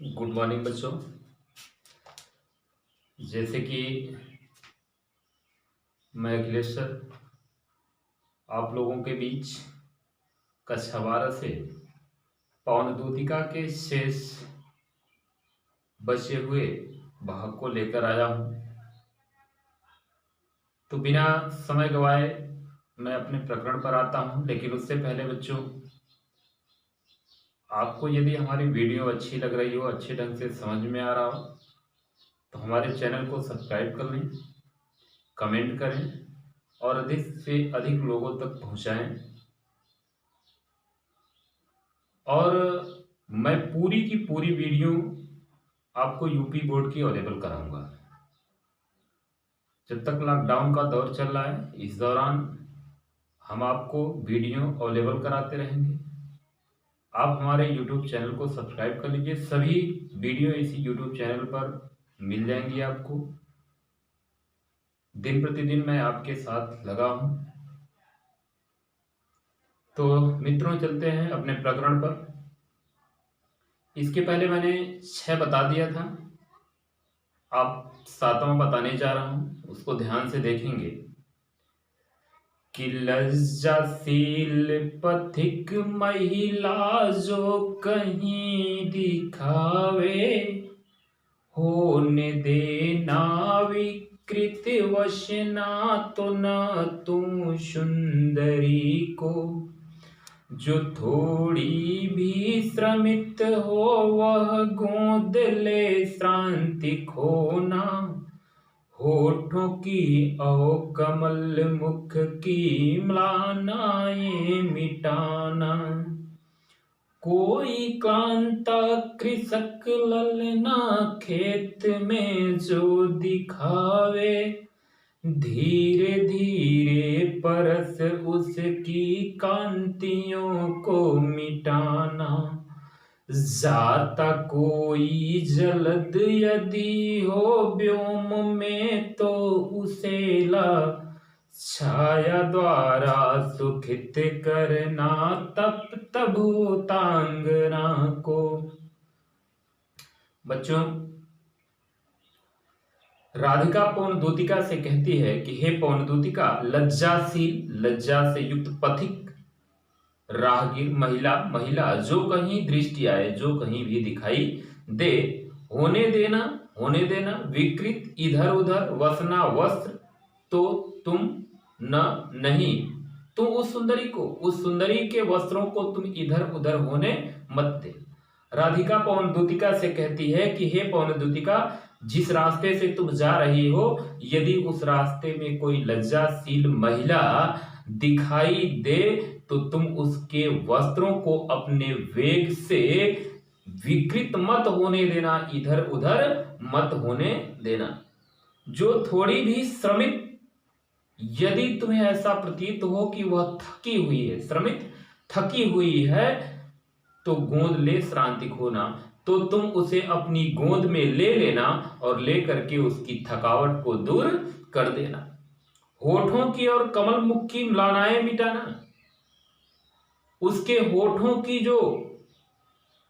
Good morning बच्चों। जैसे कि मैं अखिलेश सर आप लोगों के बीच कक्षा 12 से पौनद्योतिका के शेष बचे हुए भाग को लेकर आया हूँ। तो बिना समय गवाए मैं अपने प्रकरण पर आता हूँ, लेकिन उससे पहले बच्चों, आपको यदि हमारी वीडियो अच्छी लग रही हो, अच्छे ढंग से समझ में आ रहा हो, तो हमारे चैनल को सब्सक्राइब कर लें, कमेंट करें और अधिक से अधिक लोगों तक पहुंचाएं। और मैं पूरी की पूरी वीडियो आपको यूपी बोर्ड की अवेलेबल कराऊंगा। जब तक लॉकडाउन का दौर चल रहा है, इस दौरान हम आपको वीडियो अवेलेबल कराते रहेंगे। आप हमारे यूट्यूब चैनल को सब्सक्राइब कर लीजिए। सभी वीडियो इसी यूट्यूब चैनल पर मिल जाएंगी आपको। दिन प्रतिदिन मैं आपके साथ लगा हूं। तो मित्रों, चलते हैं अपने प्रकरण पर। इसके पहले मैंने 6 बता दिया था, आप 7वां बताने जा रहा हूं, उसको ध्यान से देखेंगे कि लज्जाशील पथिक महिला जो कहीं दिखावे, होने देना विकृत वश ना तो न तू सुंदरी को। जो थोड़ी भी श्रमित हो वह गोद ले श्रांति खोना। होठों की औ कमल मुख की म्लानाएं मिटाना। कोई कांता कृषक ललना खेत में जो दिखावे, धीरे धीरे परस उसकी कांतियों को मिटाना। जाता कोई जलद यदि हो व्योम में तो उसे ला छाया द्वारा सुखित करना तप्त भूतांगना को। बच्चों, राधिका पौनद्योतिका से कहती है कि हे पौनद्योतिका, लज्जाशील, लज्जा से युक्त पथिक, राहगीर, महिला जो कहीं दृष्टि आए, जो कहीं भी दिखाई दे, होने देना विकृत इधर उधर, वसना वस्त्र तो तुम न नहीं। तुम उस सुंदरी के वस्त्रों को तुम इधर उधर होने मत दे। राधिका पौनद्योतिका से कहती है कि हे पौनद्योतिका, जिस रास्ते से तुम जा रही हो, यदि उस रास्ते में कोई लज्जाशील महिला दिखाई दे तो तुम उसके वस्त्रों को अपने वेग से विकृत मत होने देना, इधर उधर मत होने देना। जो थोड़ी भी श्रमित, यदि तुम्हें ऐसा प्रतीत हो कि वह थकी हुई है, श्रमित थकी हुई है, तो गोद ले श्रांति खोना, तो तुम उसे अपनी गोद में ले लेना और ले करके उसकी थकावट को दूर कर देना। होठों की और कमल मुख की म्लानाएं मिटाना। उसके होठों की जो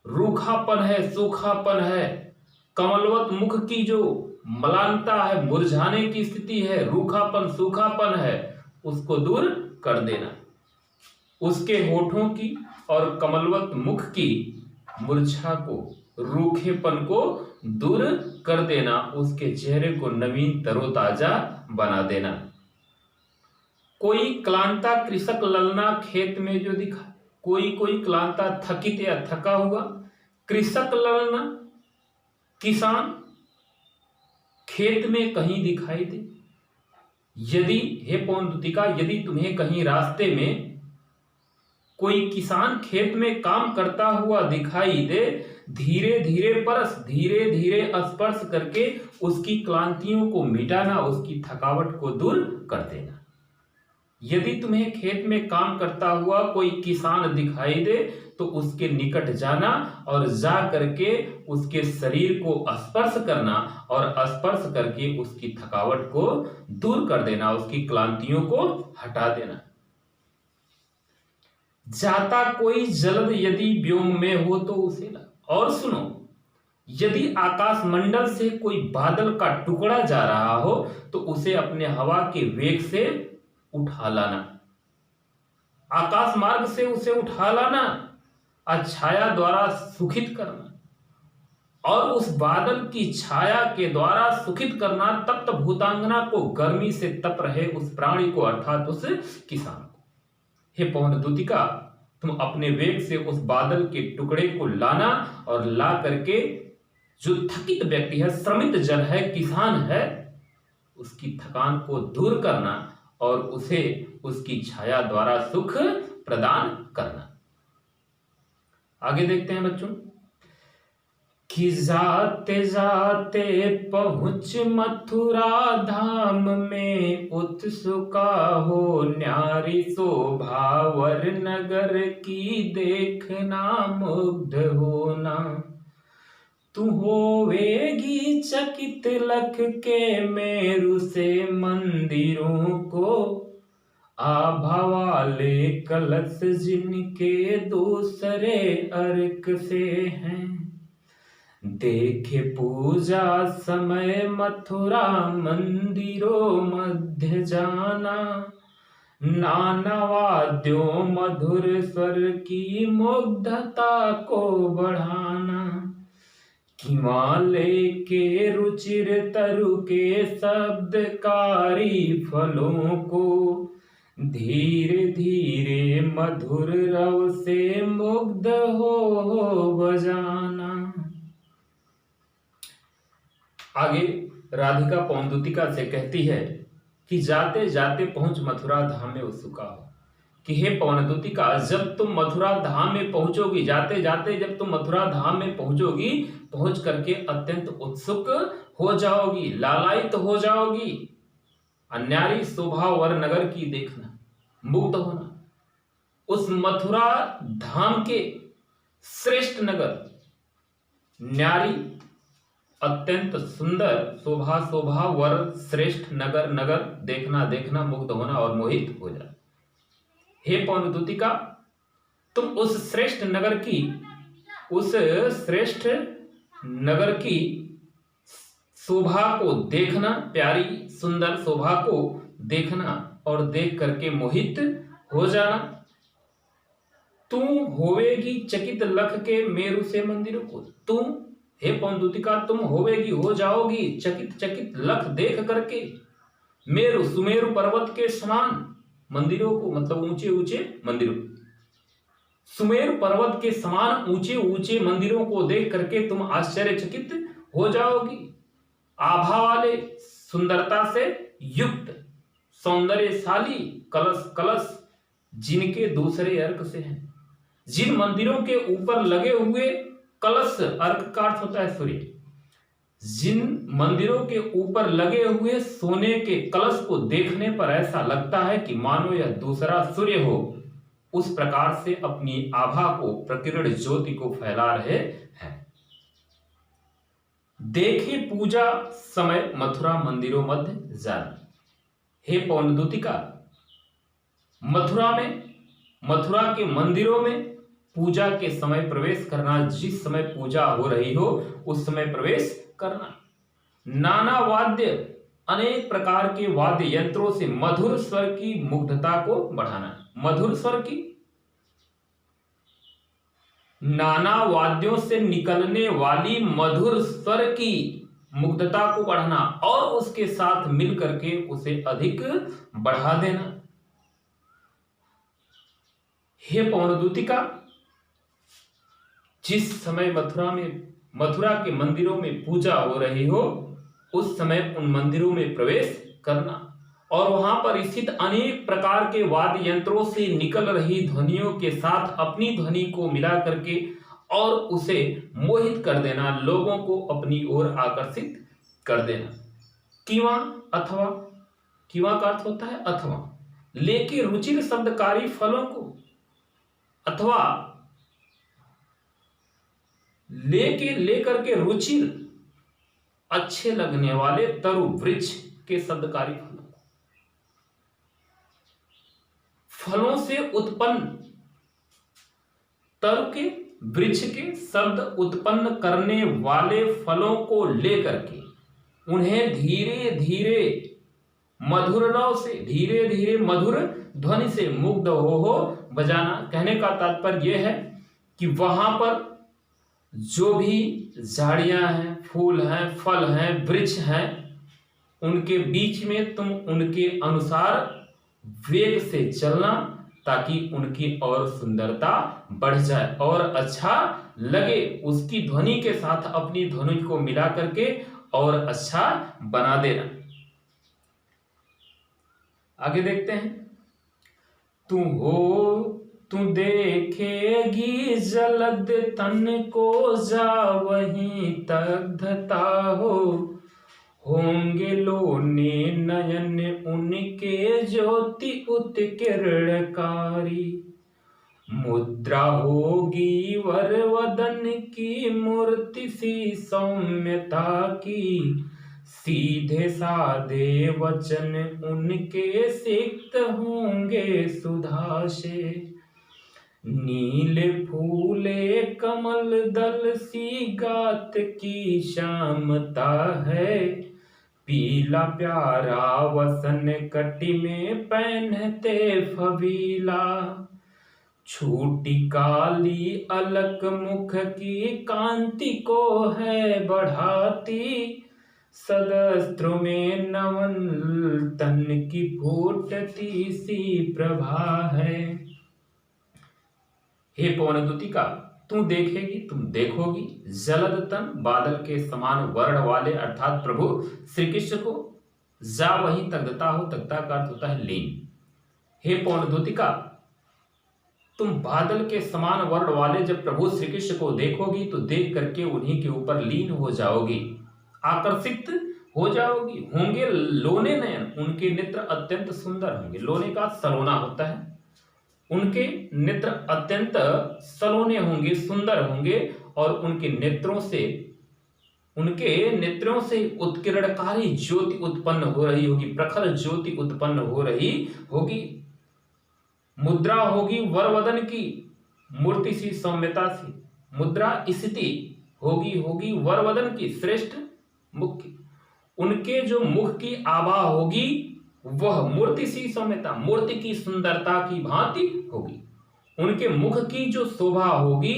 रूखापन है, सूखापन है, कमलवत मुख की जो मलानता है, मुरझाने की स्थिति है, रूखापन सूखापन है, उसको दूर कर देना। उसके होठों की और कमलवत मुख की मूर्छा को, रूखेपन को दूर कर देना। उसके चेहरे को नवीन तरोताजा बना देना। कोई क्लांता कृषक ललना खेत में जो दिखा, कोई क्लांता थकित या थका हुआ, कृषक ललना किसान खेत में कहीं दिखाई दे। यदि हे पौनद्योतिका, यदि तुम्हें कहीं रास्ते में कोई किसान खेत में काम करता हुआ दिखाई दे, धीरे धीरे स्पर्श करके उसकी क्लांतियों को मिटाना, उसकी थकावट को दूर कर देना। यदि तुम्हें खेत में काम करता हुआ कोई किसान दिखाई दे तो उसके निकट जाना और जा करके उसके शरीर को स्पर्श करना और स्पर्श करके उसकी थकावट को दूर कर देना, उसकी क्लांतियों को हटा देना। जाता कोई जलद यदि व्योम में हो तो उसे ला। और सुनो, यदि आकाश मंडल से कोई बादल का टुकड़ा जा रहा हो तो उसे अपने हवा के वेग से उठा लाना, आकाश मार्ग से उसे उठा लाना, छाया द्वारा सुखित करना, और उस बादल की छाया के द्वारा सुखित करना तप्त भूतांगना को, गर्मी से तप रहे उस प्राणी को अर्थात उस किसान को। हे पवन दूतिका, तुम अपने वेग से उस बादल के टुकड़े को लाना और ला करके जो थकित व्यक्ति है, श्रमित जन है, किसान है, उसकी थकान को दूर करना और उसे उसकी छाया द्वारा सुख प्रदान करना। आगे देखते हैं बच्चों कि जाते जाते पहुंच मथुरा धाम में, उत्सुका हो न्यारी शोभावर नगर की देखना मुग्ध होना। तू होवेगी चकित लख के मेरु से मंदिरों को, आभा वाले कलश जिनके दूसरे अर्क से हैं। देखे पूजा समय मथुरा मंदिरों मध्य जाना, नाना वाद्यों मधुर स्वर की मुग्धता को बढ़ाना। हिमालय के रुचिर तरु के शब्दकारी फलों को, धीरे धीरे मधुर रव से मुग्ध हो बजाना। आगे राधिका पवन दूतिका से कहती है कि जाते जाते पहुंच मथुरा धाम में उत्सुका हो, कि हे पवन दूतिका, जब तुम मथुरा धाम में पहुंचोगी, जाते जाते जब तुम मथुरा धाम में पहुंचोगी, पहुंच करके अत्यंत उत्सुक हो जाओगी, लालायित हो जाओगी। अन्यारी शोभा वर नगर की देखना, मुग्ध होना। उस मथुरा धाम के श्रेष्ठ नगर, न्यारी अत्यंत सुंदर, शोभा वर श्रेष्ठ नगर, नगर देखना देखना, मुग्ध होना और मोहित हो जाना। हे पवन दूतिका, तुम उस श्रेष्ठ नगर की शोभा को देखना, प्यारी सुंदर शोभा को देखना और देख करके मोहित हो जाना। तू होवेगी चकित लख के मेरु से मंदिरों को, तुम हे पवन दूतिका, तुम होवेगी, हो जाओगी चकित लख देख करके मेरु सुमेरु पर्वत के समान मंदिरों को, मतलब ऊंचे ऊंचे मंदिरों, सुमेरु पर्वत के समान ऊंचे ऊंचे मंदिरों को देख करके तुम आश्चर्यचकित हो जाओगी। आभा वाले, सुंदरता से युक्त, सौंदर्यशाली कलश जिनके दूसरे अर्क से हैं, जिन मंदिरों के ऊपर लगे हुए कलश, अर्क का अर्थ होता है सूर्य, जिन मंदिरों के ऊपर लगे हुए सोने के कलश को देखने पर ऐसा लगता है कि मानो यह दूसरा सूर्य हो, उस प्रकार से अपनी आभा को, प्रकिरण ज्योति को फैला रहे हैं। देखे पूजा समय मथुरा मंदिरों मध्य जाना। हे पवन दूतिका, मथुरा के मंदिरों में पूजा के समय प्रवेश करना, जिस समय पूजा हो रही हो उस समय प्रवेश करना। नाना वाद्य, अनेक प्रकार के वाद्य यंत्रों से मधुर स्वर की मुग्धता को बढ़ाना। मधुर स्वर की, नाना वाद्यों से निकलने वाली मधुर स्वर की मुग्धता को बढ़ाना और उसके साथ मिल करके उसे अधिक बढ़ा देना। हे पवन दूतिका, जिस समय मथुरा के मंदिरों में पूजा हो रही हो उस समय उन मंदिरों में प्रवेश करना और वहां पर स्थित अनेक प्रकार के वाद्य यंत्रों से निकल रही ध्वनियों के साथ अपनी ध्वनि को मिला करके और उसे मोहित कर देना, लोगों को अपनी ओर आकर्षित कर देना। कीवा का अर्थ होता है अथवा, लेके रुचिर शब्दकारी फलों को, अथवा लेकर के रुचिर अच्छे लगने वाले तरु वृक्ष के शब्दकारी फलों से उत्पन्न तरु के, वृक्ष के शब्द उत्पन्न करने वाले फलों को लेकर के उन्हें धीरे धीरे मधुर रव से, धीरे धीरे मधुर ध्वनि से मुग्ध हो बजाना। कहने का तात्पर्य यह है कि वहां पर जो भी झाड़ियां हैं, फूल हैं, फल हैं, वृक्ष हैं, उनके बीच में तुम उनके अनुसार वेग से चलना, ताकि उनकी और सुंदरता बढ़ जाए और अच्छा लगे। उसकी ध्वनि के साथ अपनी ध्वनि को मिला करके और अच्छा बना देना। आगे देखते हैं। तू देखेगी जलद तन को, जा वहीं दग्धता होंगे लोने नयन उनके ज्योति उत्किरणकारी। मुद्रा होगी वरवदन की मूर्ति सी सौम्यता की, सीधे साधे वचन उनके सिक्त होंगे सुधा से। नीले फूले कमल दल सी गात की श्यामता है, पीला प्यारा वसन कटी में पहनते फबीला। छोटी काली अलक मुख की कांति को है बढ़ाती, सदस्त्रों में नवन तन की फूटती सी प्रभा है। हे पवनदूतिका, तू देखेगी, तुम देखोगी जलद तन, बादल के समान वर्ण वाले अर्थात प्रभु श्री कृष्ण को। जा वहीं तग्धता हो, तग्धता का अर्थ होता है लीन। हे पवनदूतिका, तुम बादल के समान वर्ण वाले जब प्रभु श्री कृष्ण को देखोगी तो देख करके उन्हीं के ऊपर लीन हो जाओगी, आकर्षित हो जाओगी। होंगे लोने नयन, उनके नेत्र अत्यंत सुंदर होंगे। लोने का सलोना होता है। उनके नेत्र अत्यंत सलोने होंगे, सुंदर होंगे और उनके नेत्रों से उत्किरणकारी ज्योति उत्पन्न हो रही होगी, प्रखर ज्योति उत्पन्न हो रही होगी। मुद्रा होगी वरवदन की, मूर्ति सी सौम्यता सी। मुद्रा स्थिति होगी वरवदन की, श्रेष्ठ मुख की। उनके जो मुख की आभा होगी वह मूर्ति सी सौम्यता, मूर्ति की सुंदरता की भांति होगी। उनके मुख की जो शोभा होगी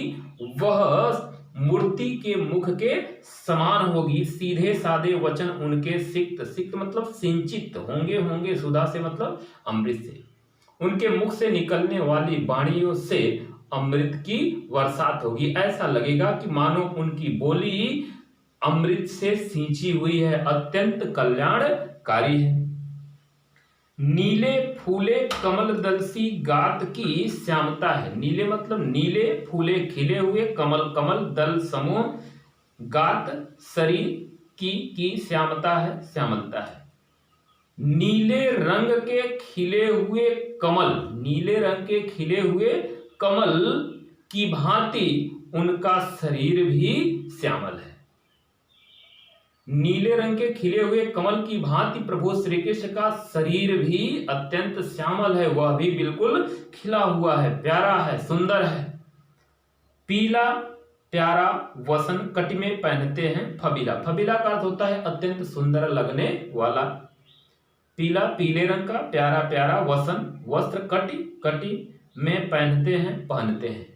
वह मूर्ति के मुख के समान होगी। सीधे साधे वचन उनके सिक्त, सिक्त मतलब सिंचित होंगे सुधा से मतलब अमृत से। उनके मुख से निकलने वाली वाणियों से अमृत की बरसात होगी। ऐसा लगेगा कि मानो उनकी बोली अमृत से सींची हुई है, अत्यंत कल्याणकारी है। नीले फूले कमल दल सी गात की श्यामता है। नीले मतलब नीले फूले खिले हुए, कमल कमल दल समूह, गात शरीर की श्यामता है, श्यामलता है। नीले रंग के खिले हुए कमल, नीले रंग के खिले हुए कमल की भांति उनका शरीर भी श्यामल है। नीले रंग के खिले हुए कमल की भांति प्रभु श्री कृष्ण का शरीर भी अत्यंत श्यामल है, वह भी बिल्कुल खिला हुआ है, प्यारा है, सुंदर है। पीला प्यारा वसन कटी में पहनते हैं फबीला। फबीला का अर्थ होता है अत्यंत सुंदर लगने वाला। पीला पीले रंग का, प्यारा प्यारा वसन वस्त्र कटी में पहनते हैं।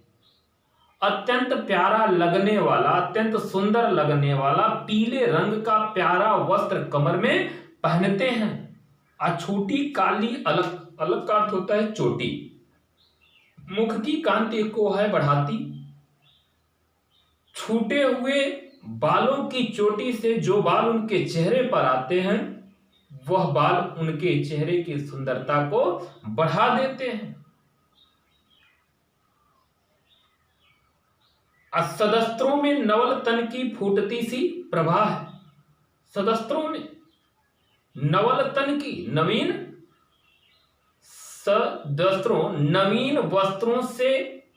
अत्यंत प्यारा लगने वाला, अत्यंत सुंदर लगने वाला पीले रंग का प्यारा वस्त्र कमर में पहनते हैं। छोटी काली अलग, अलग का अर्थ होता है चोटी। मुख की कांति को है बढ़ाती। छूटे हुए बालों की चोटी से जो बाल उनके चेहरे पर आते हैं वह बाल उनके चेहरे की सुंदरता को बढ़ा देते हैं। सदस्त्रों में नवल तन की फूटती सी प्रभा है। सदस्त्रों में नवल तन की, नवीन सदस्त्रों, नवीन वस्त्रों से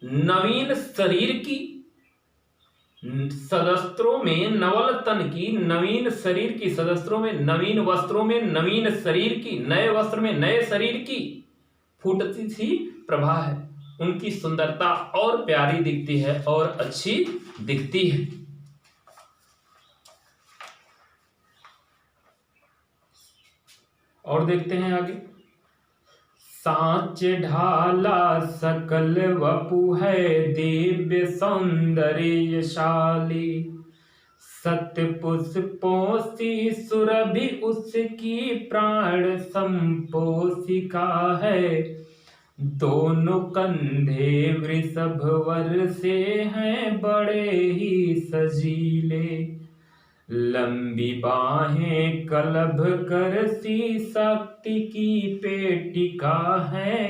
नवीन शरीर की। सदस्त्रों में नवल तन की, नवीन शरीर की। सदस्त्रों में नवीन वस्त्रों में नवीन शरीर की, नए वस्त्र में नए शरीर की फूटती सी प्रभा है। उनकी सुंदरता और प्यारी दिखती है और अच्छी दिखती है। और देखते हैं आगे। सांच ढाला सकल वपु है दिव्य सौंदर्यशाली, सत्य पुष्पों सी सुरभि उसकी प्राण संपोषिका है, दोनों कंधे वृषभवर से हैं बड़े ही सजीले, लंबी बाहें कलभ कर सी शक्ति की पेटिका है,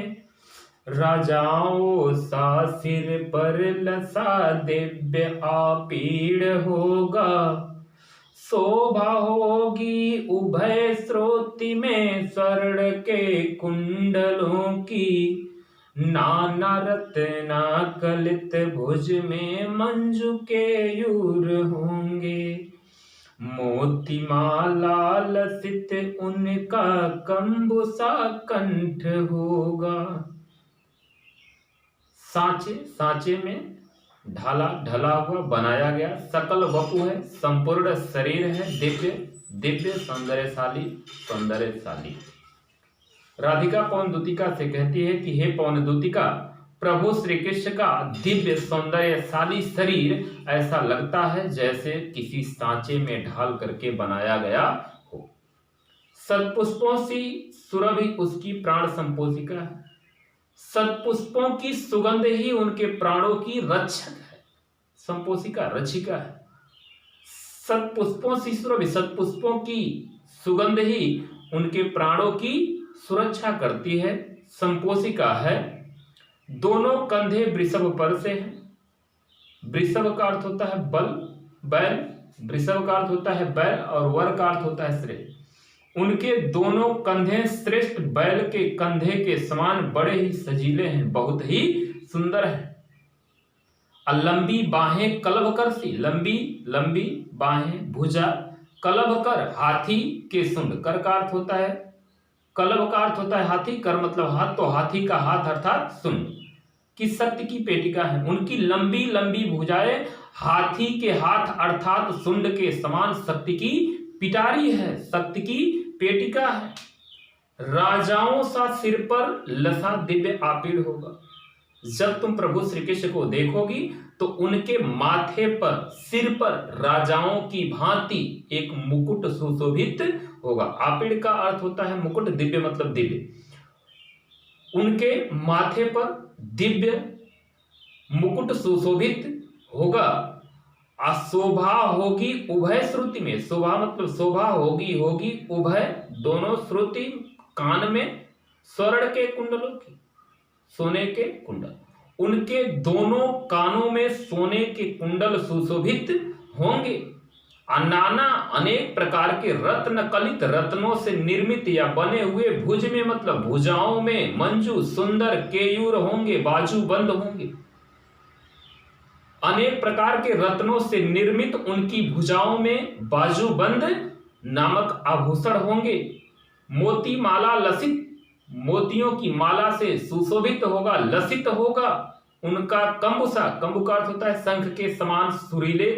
राजाओं सा सिर पर लसा दिव्य आपीड़ होगा, शोभा होगी उभय श्रोति में स्वर्ण के कुंडलों की, नाना रत्ना कलित भुज में मंजू के यूर होंगे, मोती माला लसित उनका कंबुसा कंठ होगा। सांचे, सांचे में ढाला, ढला हुआ, बनाया गया, सकल वपु है, संपूर्ण शरीर है, दिव्य, दिव्य सौंदर्यशाली, सौंदर्यशाली। राधिका पवन दूतिका से कहती है कि हे पवन दूतिका, प्रभु श्री कृष्ण का दिव्य सौंदर्यशाली शरीर ऐसा लगता है जैसे किसी सांचे में ढाल करके बनाया गया हो। सत्पुष्पों सी सुरभि उसकी प्राण संपोषिका है, सत्पुष्पों की सुगंध ही उनके प्राणों की रक्षक है, संपोषिका रक्षिका है। सत्पुष्पों सी सुरभि, सत्पुष्पों की सुगंध ही उनके प्राणों की सुरक्षा करती है, संपोषिका है। दोनों कंधे वृषभ पर से हैं। वृषभ का अर्थ होता है बल, बैल, वृषभ का अर्थ होता है बैल और वर का अर्थ होता है श्रेष्ठ। उनके दोनों कंधे श्रेष्ठ बैल के कंधे के समान बड़े ही सजीले हैं, बहुत ही सुंदर हैं। लंबी बाहें कलभ कर सी, लंबी लंबी बाहें, भुजा, कलभ कर हाथी के सुंड, कर का अर्थ होता है, कलभ का अर्थ होता है हाथी, कर मतलब हाथ, तो हाथी का हाथ अर्थात सुंड की शक्ति की पेटिका है। उनकी लंबी लंबी भुजाएं हाथी के हाथ अर्थात सुंड के समान शक्ति की पिटारी है, शक्ति की पेटिका है। राजाओं सा सिर पर लसा दिव्य आपीड़ होगा। जब तुम प्रभु श्री कृष्ण को देखोगी तो उनके माथे पर, सिर पर राजाओं की भांति एक मुकुट सुशोभित होगा। आपीड़ का अर्थ होता है मुकुट, दिव्य मतलब दिव्य। उनके माथे पर दिव्य मुकुट सुशोभित होगा। शोभा होगी उभय श्रुति में, शोभा मतलब शोभा होगी, होगी उभय दोनों श्रुति, कान में स्वर्ण के कुंडलों की, सोने के कुंडल, उनके दोनों कानों में सोने के कुंडल सुशोभित होंगे। नाना अनेक प्रकार के रत्न कलित, रत्नों से निर्मित या बने हुए, भुज में मतलब भुजाओं में मंजू सुंदर केयूर होंगे, बाजू बंद होंगे। अनेक प्रकार के रत्नों से निर्मित उनकी भुजाओं में बाजू बंद नामक आभूषण होंगे। मोती माला लसित, मोतियों की माला से सुशोभित होगा, लसित होगा। उनका कंबुसा, कंबु का अर्थ होता है शंख के समान सुरीले,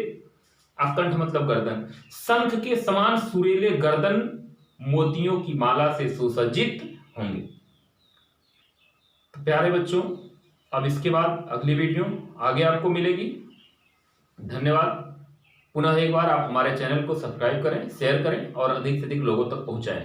अकंठ मतलब गर्दन, शंख के समान सुरीले गर्दन मोतियों की माला से सुसज्जित होंगे। तो प्यारे बच्चों, अब इसके बाद अगली वीडियो आगे आपको मिलेगी। धन्यवाद। पुनः एक बार आप हमारे चैनल को सब्सक्राइब करें, शेयर करें और अधिक से अधिक लोगों तक पहुंचाएं।